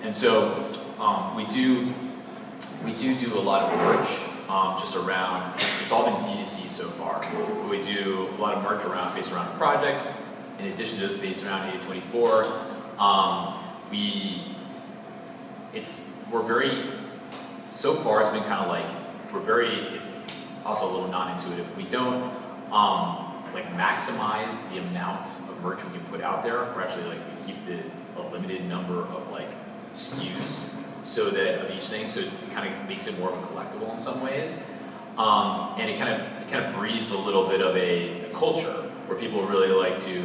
And so we do a lot of merch just around, it's all been D2C so far. But we do a lot of merch based around projects, in addition to based around A24. We're very, so far it's been kind of like, it's also a little non-intuitive. We don't like maximize the amounts of merch we can put out there. We're actually like, we keep a limited number of like SKUs so that of each thing, so it kind of makes it more of a collectible in some ways. And it kind of breeds a little bit of a culture where people really like to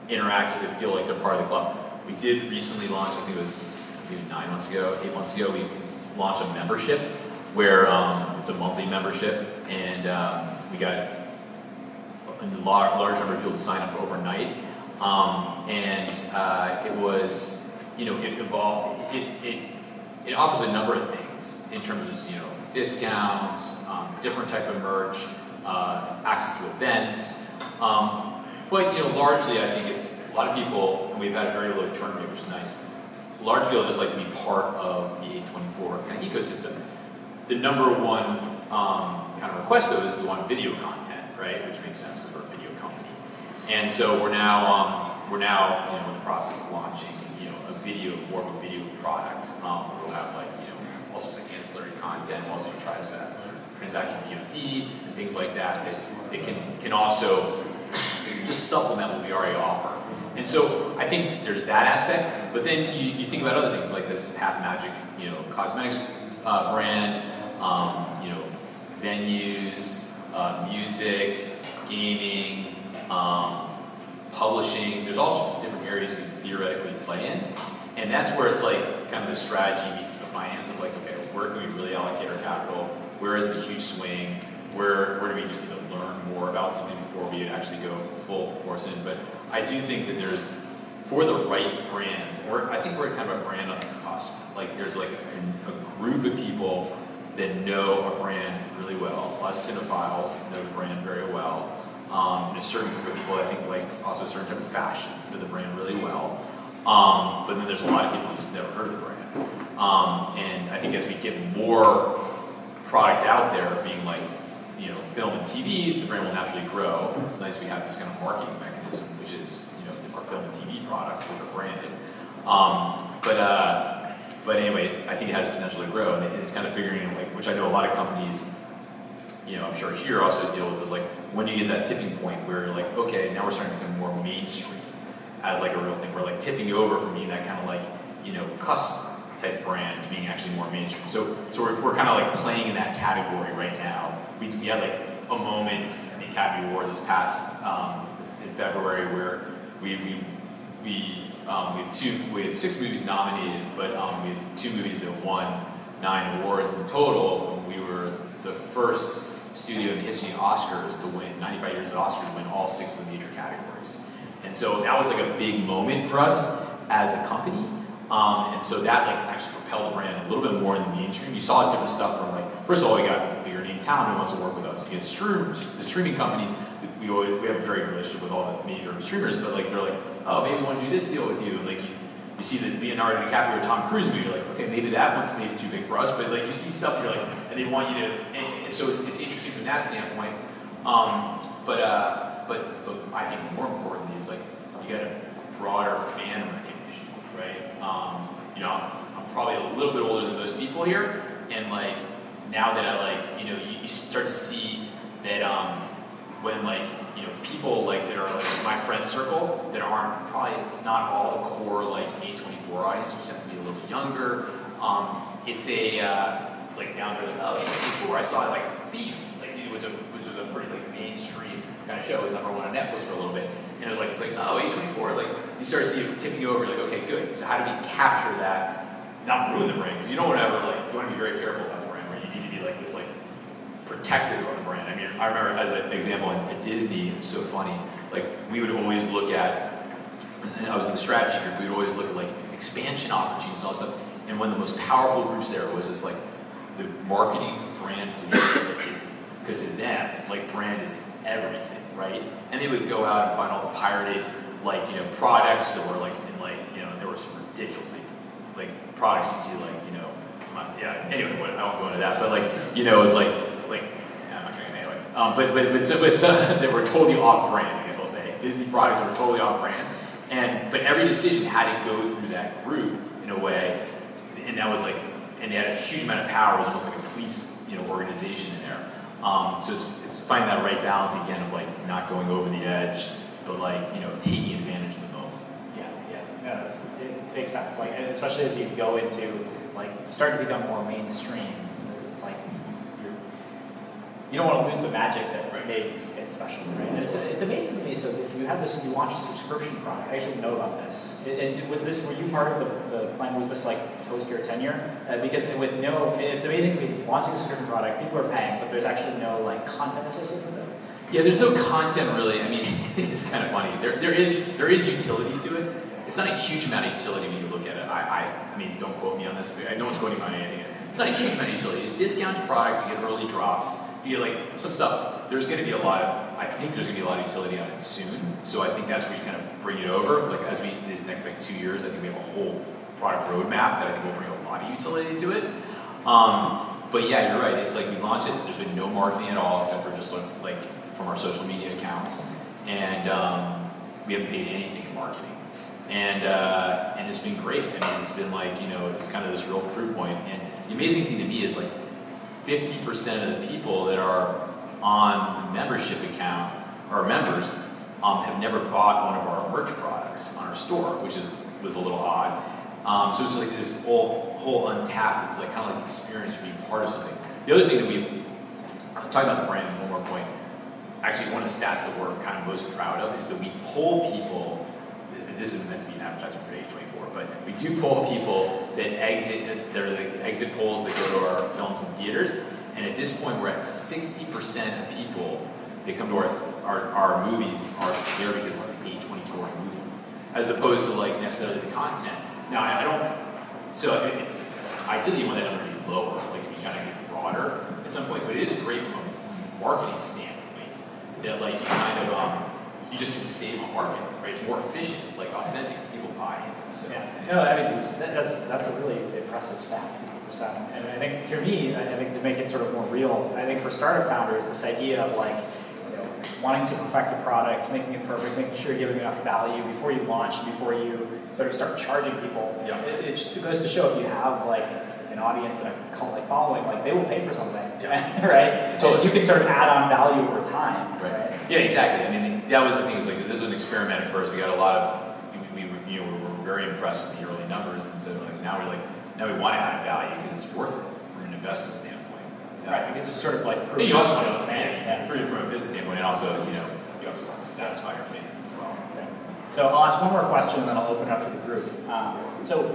interact with it, feel like they're part of the club. We did recently launch, I think it was 8 months ago, we launched a membership where it's a monthly membership, and we got a large number of people to sign up overnight. It was, it offers a number of things in terms of, discounts, different type of merch, access to events. But, largely I think it's a lot of people, and we've had a very low churn rate, which is nice. A lot of people just like to be part of the A24 kind of ecosystem. The number one kind of request though is we want video content, right? Which makes sense because we're a video company. And so we're now in the process of launching, more of a video product. We'll have all sorts of ancillary content, also try to have transactional VOD and things like that can also just supplement what we already offer. And so I think there's that aspect, but then you think about other things like this Half Magic, cosmetics brand, venues, music, gaming, publishing. There's all sorts of different areas we can theoretically play in, and that's where it's like kind of the strategy meets the finances. Like, okay, where can we really allocate our capital? Where is the huge swing? Where do we just need to learn more about something before we actually go full force in? But I do think that there's, for the right brands, I think we're kind of a brand on the cusp. Like there's like a group of people that know a brand really well. Us cinephiles know the brand very well. And a certain group of people, I think, like also a certain type of fashion know the brand really well. But then there's a lot of people who just never heard of the brand. And I think as we get more product out there, being like, film and TV, the brand will naturally grow. It's nice we have this kind of marketing mechanism, which is, our film and TV products, which are branded. But anyway, I think it has the potential to grow, and it's kind of figuring, which I know a lot of companies, I'm sure here also deal with, is like, when do you get that tipping point where you're like, okay, now we're starting to become more mainstream as like a real thing. We're like tipping over from being that kind of like, customer type brand to being actually more mainstream. So we're kind of like playing in that category right now. We had like a moment at the Academy Awards this past in February where we had 6 movies nominated, but we had 2 movies that won 9 awards in total. We were the first studio in the history of Oscars to win, 95 years of Oscars, to win all 6 of the major categories. And so that was like a big moment for us as a company. And so that like actually propelled the brand a little bit more in the mainstream. You saw different stuff from like, first of all, we got a bigger name talent who wants to work with us. You get the streaming companies, we have a very good relationship with all the major streamers, but like they're like, oh, maybe we want to do this deal with you. Like you see the Leonardo DiCaprio or Tom Cruise movie, you're like, okay, maybe that one's maybe too big for us, but like you see stuff and you're like, and they want you to, and so it's interesting from that standpoint. But I think more importantly is like, you got a broader fan recognition, right? I'm probably a little bit older than most people here, and like, now that I like, you start to see that when like, people like that are like my friend circle that aren't probably not all the core like A24 audience, which have to be a little bit younger. It's like now they're like, oh, A24, I saw like Thief, like which was a pretty like mainstream kind of show. It was number 1 on Netflix for a little bit, and it's like oh, A24, like you start to see it tipping over. Like, okay, good. So how do we capture that? Not ruin the brand, because you don't want to ever like, you want to be very careful about the brand, where you need to be like this like protective of the brand. I mean, I remember as an example at Disney, it was so funny, like we would always look at, and I was in the strategy group, we would always look at like expansion opportunities and all stuff, and one of the most powerful groups there was this like, the marketing brand police at Disney, because to them, like brand is everything, right? And they would go out and find all the pirated, like, products that were like, in like, there were some ridiculously, like, products you see like, anyway, I won't go into that, but like, it was like, yeah, I'm not going to anyway. But so that were totally off-brand, I guess I'll say. Disney products that were totally off-brand. But every decision had to go through that group in a way, and that was like, and they had a huge amount of power. It was almost like a police, organization in there. So it's finding that right balance again of like not going over the edge, but like, taking advantage of the moment. Yeah, no, it makes sense. Like, especially as you go into like start to become more mainstream, it's like you don't want to lose the magic that made it special, right? And it's amazing to me. So you launched a subscription product. I actually didn't know about this. Were you part of the plan? Was this like post your tenure? Because it's amazing to me. Just launching a subscription product, people are paying, but there's actually no like content associated with it. Yeah, there's no content really. I mean, it's kind of funny. There is utility to it. It's not a huge amount of utility when you look at it. I mean, don't quote me on this. No one's quoting me on anything. It's not a huge amount of utility. It's discounted products. You get early drops. You get like some stuff. There's going to be I think there's going to be a lot of utility on it soon. So I think that's where you kind of bring it over. Like as these next like 2 years, I think we have a whole product roadmap that I think will bring a lot of utility to it. But yeah, you're right. It's like we launched it. There's been no marketing at all except for just like from our social media accounts, and we haven't paid anything in marketing. And it's been great. I mean, it's been like, it's kind of this real proof point. And the amazing thing to me is like 50% of the people that are on the membership account, or members, have never bought one of our merch products on our store, which was a little odd. So it's like this whole untapped, it's like kind of like experience for being part of something. The other thing that I'll talk about the brand one more point. Actually, one of the stats that we're kind of most proud of is that we poll people. This isn't meant to be an advertisement for A24, but we do poll people that exit. They're the exit polls that go to our films and theaters. And at this point, we're at 60% of people that come to our movies are there because it's an A24 movie, as opposed to like necessarily the content. Now, I don't. So ideally, you want that number to be lower, like if you kind of get broader at some point. But it is great from a marketing standpoint that like you kind of you just get to save on marketing, right? It's more efficient. It's like authentic. People buy it. So. Yeah. No, I mean that's a really impressive stat, 60%. And I think to me, I think to make it sort of more real, I think for startup founders, this idea of like wanting to perfect a product, making it perfect, making sure you're giving enough value before you launch, before you sort of start charging people. Yeah. It just goes to show if you have like an audience and a cult like following, like they will pay for something, right? Totally. You can sort of add on value over time, right? Yeah, exactly. I mean, that was the thing. It was like this was an experiment at first. We got a lot of we were very impressed with the early numbers, and so like now we want to add value because it's worth it from an investment standpoint. Right, because it's sort of like prove you also want to prove it from a business standpoint, and also you also want to satisfy your fans as well. Okay. So I'll ask one more question, and then I'll open it up to the group. So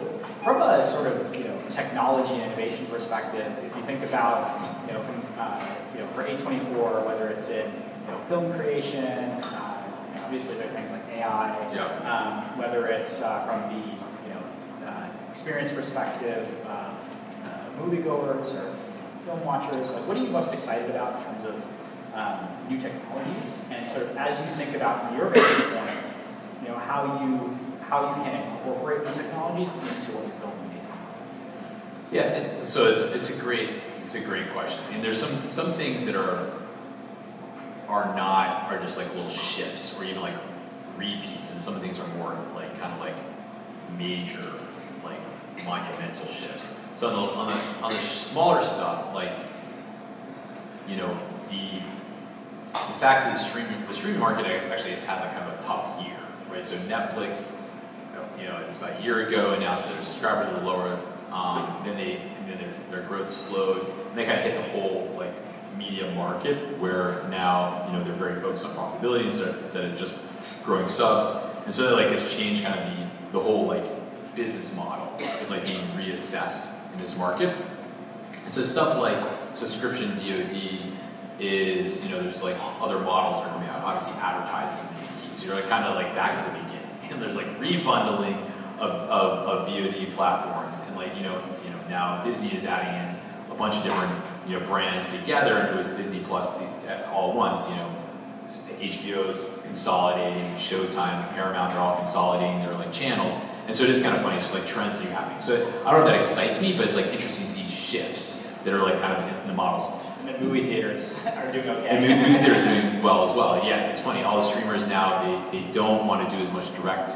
from a sort of technology and innovation perspective, if you think about from for A24, whether it's in film creation, obviously there are things like AI, whether it's from the experience perspective, moviegoers or film watchers, like what are you most excited about in terms of new technologies? And sort of as you think about from your vantage point, how you can incorporate new technologies into what you're building these. Yeah, so it's a great question. I mean, there's some things that are just like little shifts or even like repeats, and some things are more like kind of like major, like monumental shifts. So on the smaller stuff, like the fact that the streaming market actually has had like kind of a tough year, right? So Netflix, it's about a year ago, announced that their subscribers were lower. Then their growth slowed, and they kind of hit the whole like media market where now they're very focused on profitability instead of just growing subs, and so like it's changed kind of the whole like business model is like being reassessed in this market. And so stuff like subscription VOD is there's like other models that are coming out. Obviously advertising being key, so you're like kind of like back to the beginning, and there's like rebundling of VOD platforms, and like now Disney is adding in a bunch of different brands together into its Disney Plus all at once. HBO's consolidating, Showtime, Paramount, they're all consolidating their like channels, And so it is kind of funny, just like trends that are happening. So I don't know if that excites me, but it's like interesting to see shifts that are like kind of in the models. And the movie theaters are doing okay. And movie theaters are doing well as well. Yeah, it's funny. All the streamers now, they don't want to do as much direct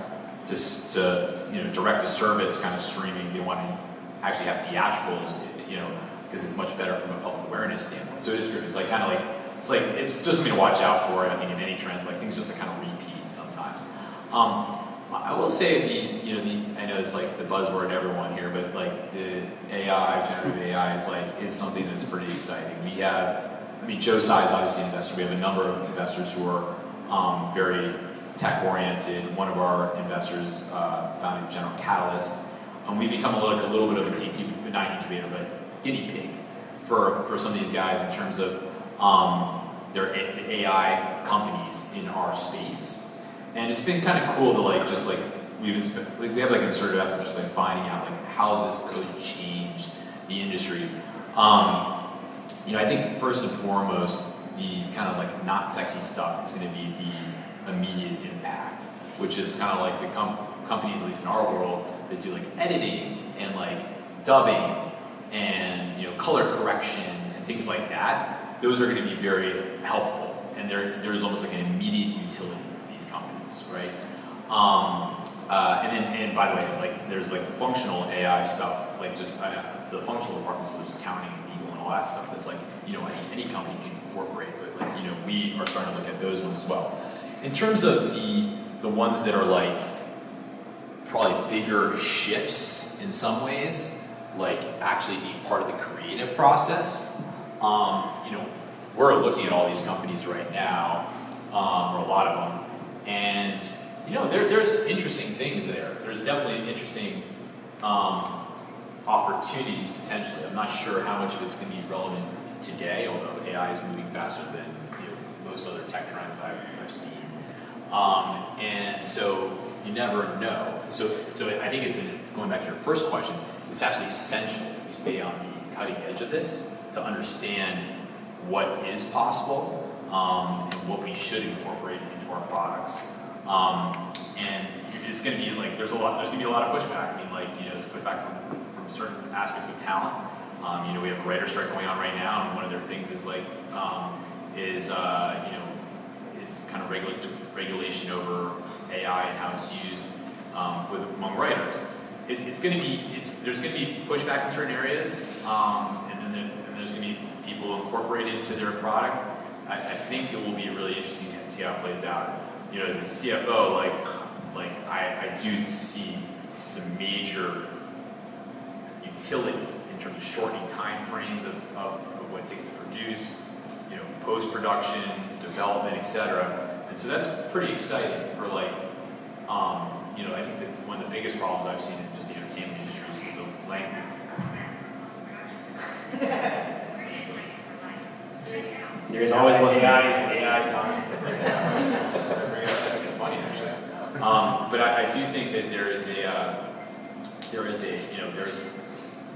to service kind of streaming. They want to actually have theatricals, because it's much better from a public awareness standpoint. So it is good. It's like kind of like it's just something to watch out for. I think in any trends, like things just to kind of repeat sometimes. I will say I know it's like the buzzword everyone here, but like the AI, generative AI is something that's pretty exciting. Joe Tsai is obviously an investor. We have a number of investors who are very tech oriented. One of our investors founded General Catalyst. We become a little bit of an not incubator, but guinea pig for some of these guys in terms of their AI companies in our space. And it's been kind of cool to we have like a concerted effort just like finding out like how this could change the industry. I think first and foremost, the kind of like not sexy stuff is going to be the immediate impact, which is kind of like the companies, at least in our world, that do like editing and like dubbing and color correction and things like that. Those are going to be very helpful, and there's almost like an immediate utility to these companies, right? And by the way, like there's like the functional AI stuff, like just the functional departments, there's accounting and legal and all that stuff. That's like any company can incorporate, but like we are starting to look at those ones as well. In terms of the ones that are like probably bigger shifts in some ways, like actually being part of the creative process. We're looking at all these companies right now, or a lot of them, and there's interesting things there. There's definitely interesting opportunities potentially. I'm not sure how much of it's going to be relevant today, although AI is moving faster than most other tech trends I've seen. And so you never know. So I think it's going back to your first question. It's absolutely essential that we stay on the cutting edge of this to understand what is possible and what we should incorporate into our products. And it's going to be like there's going to be a lot of pushback. There's pushback from certain aspects of talent. We have a writer strike going on right now, and one of their things is is kind of regulation over AI and how it's used among writers. There's going to be pushback in certain areas, and then there's going to be people incorporated into their product. I think it will be really interesting to see how it plays out. As a CFO, I do see some major utility in terms of shortening time frames of what it takes to produce, post-production, development, etc. And so that's pretty exciting for I think that one of the biggest problems I've seen in just the entertainment industry is the length. There's always listening. AI song. It's funny actually. But I do think that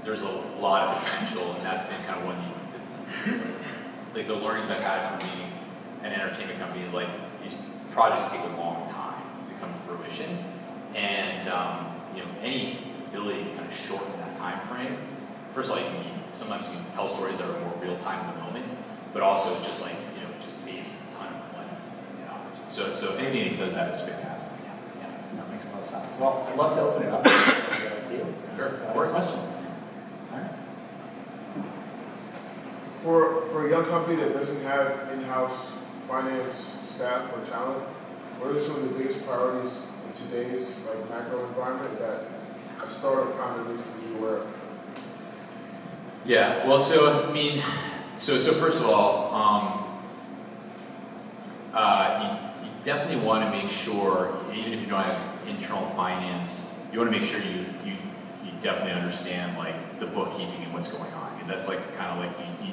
there's a lot of potential, and that's been kind of one of the learnings I've had from being an entertainment company is like these projects take a long time to come to fruition, and any ability to kind of shorten that time frame. First of all, sometimes you can tell stories that are more real time in the moment, but also just just saves a ton of money. So anything that does that is fantastic. Yeah, that makes a lot of sense. Well, I'd love to open it up to you. Sure, of course. Questions? All right. For a young company that doesn't have in-house finance staff or talent, what are some of the biggest priorities in today's macro environment that a startup founder needs to be aware of? Yeah, well, so first of all, you definitely want to make sure, even if you don't have internal finance, you want to make sure you definitely understand the bookkeeping and what's going on. And that's you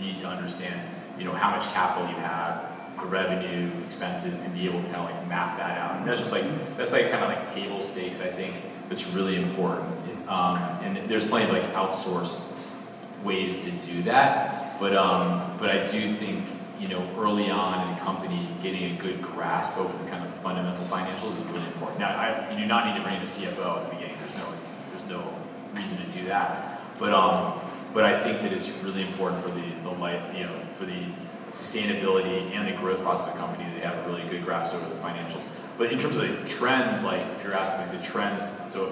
need to understand, how much capital you have, the revenue, expenses, and be able to kind of map that out. And that's kind of table stakes, I think, that's really important. And there's plenty of outsourced ways to do that, but I do think early on in a company getting a good grasp over the kind of fundamental financials is really important. Now, you do not need to bring in a CFO at the beginning. There's that. But I think that it's really important for the light, for the sustainability and the growth process of the company to have a really good grasp over the financials. But in terms of the trends, like if you're asking like the trends to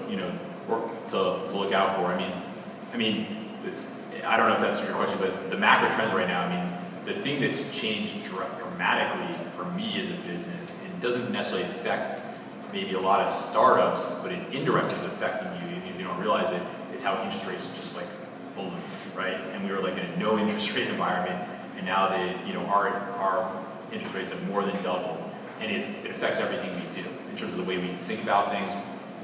work to look out for, I mean, I don't know if that's your question, but the macro trends right now, I mean, the thing that's changed dramatically for me as a business, it doesn't necessarily affect maybe a lot of startups, but it indirectly is affecting you, even if you don't realize it, is how interest rates just like balloon, right? And we were like in a no interest rate environment, and now our interest rates have more than doubled, and it affects everything we do in terms of the way we think about things,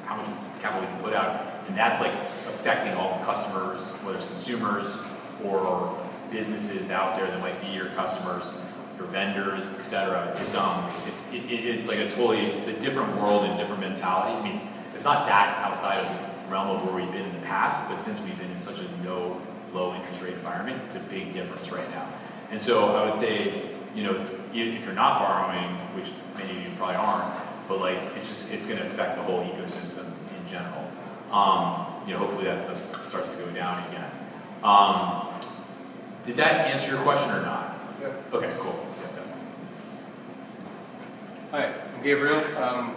how much capital we can put out, and that's like affecting all the customers, whether it's consumers or businesses out there that might be your customers, your vendors, etc. It's like it's a different world and a different mentality. I mean, it's not that outside of the realm of where we've been in the past, but since we've been in such a low interest rate environment, it's a big difference right now. And so I would say, if you're not borrowing, which many of you probably aren't, but like it's going to affect the whole ecosystem in general. Hopefully that stuff starts to go down again. Did that answer your question or not? Yeah. Okay, cool. Got that. Hi, I'm Gabriel.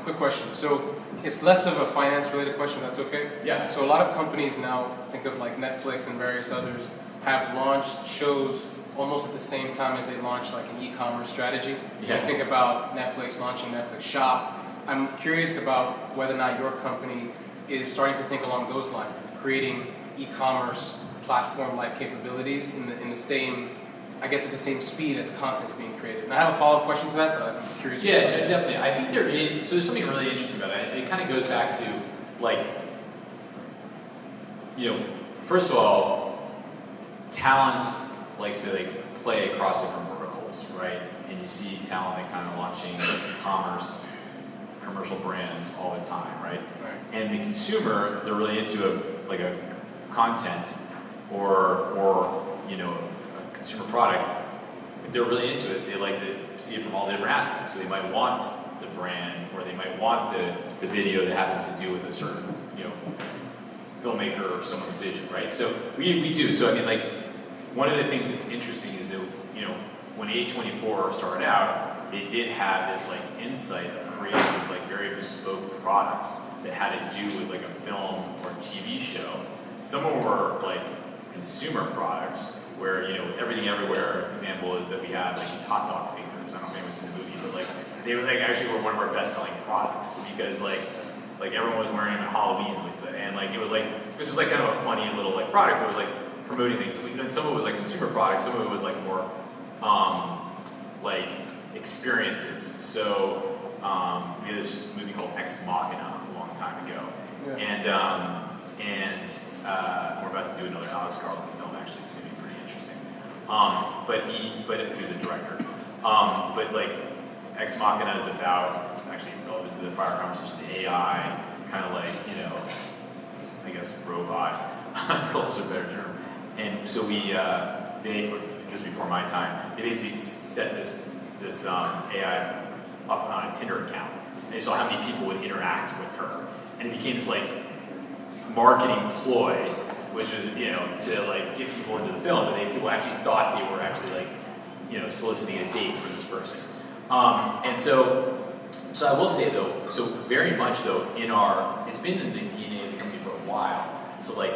Quick question. So it's less of a finance-related question, that's okay? Yeah. So a lot of companies now, think of like Netflix and various others, have launched shows almost at the same time as they launch like an e-commerce strategy. Yeah. I think about Netflix launching Netflix Shop. I'm curious about whether or not your company is starting to think along those lines of creating e-commerce platform-like capabilities in the same, I guess, at the same speed as content's being created. And I have a follow-up question to that, but I'm curious. Yeah, definitely. I think so there's something really interesting about it. It kind of goes back to, like, first of all, talent likes to like play across different verticals, right? And you see talent like kind of launching e-commerce, commercial brands all the time, right? And the consumer, if they're really into a content or a consumer product, if they're really into it, they like to see it from all different aspects. So they might want the brand, or they might want the video that happens to do with a certain filmmaker or someone's vision, right? So we do. So I mean, like, one of the things that's interesting is that when A24 started out, they did have this like insight of creating these like very bespoke products that had to do with like a film or TV show. Some of them were like consumer products where Everything Everywhere example is that we have like these hot dog fingers. I don't know if you've seen the movie, but like they were like actually were one of our best selling products because like everyone was wearing them at Halloween and like it was just like kind of a funny little like product. It was like promoting things. And some of it was like consumer products. Some of it was like more like experiences. So we had this movie called Ex Machina a long time ago, yeah. And we're about to do another Alex Garland film. Actually, it's going to be pretty interesting. But he was a director. But like Ex Machina is about, it's actually relevant to the prior conversation, the AI kind of like I guess robot, for lack of a better term. And so this was before my time, they basically set this AI up on a Tinder account. And they saw how many people would interact with her. And it became this like marketing ploy, which was, to like get people into the film, but people actually thought they were actually like, soliciting a date for this person. And so I will say though, so very much though, it's been in the DNA of the company for a while. So like,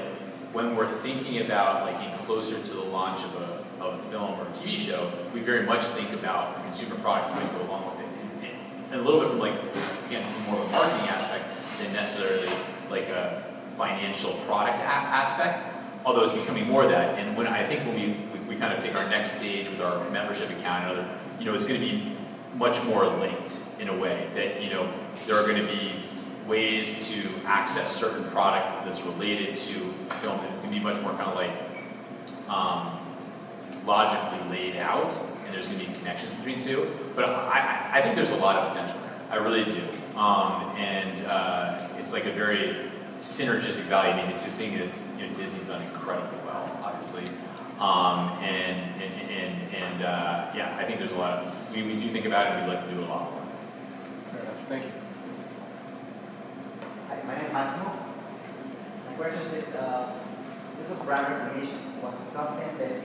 when we're thinking about like getting closer to the launch of a film or a TV show, we very much think about the consumer products that might go along with it. And a little bit from like, again, from more of a marketing aspect than necessarily like a financial product aspect, although it's becoming more of that. And when we kind of take our next stage with our membership account and other, it's going to be much more linked in a way that, there are going to be ways to access certain product that's related to film, and it's going to be much more kind of like logically laid out, and there's going to be connections between the two. But I think there's a lot of potential there. I really do. It's like a very synergistic value. I mean, it's a thing that Disney's done incredibly well, obviously. Yeah, I think there's a lot of, we do think about it, and we'd like to do a lot more. Fair enough. Thank you. Hi, my name is Massimo. My question is, brand recognition? Was it something that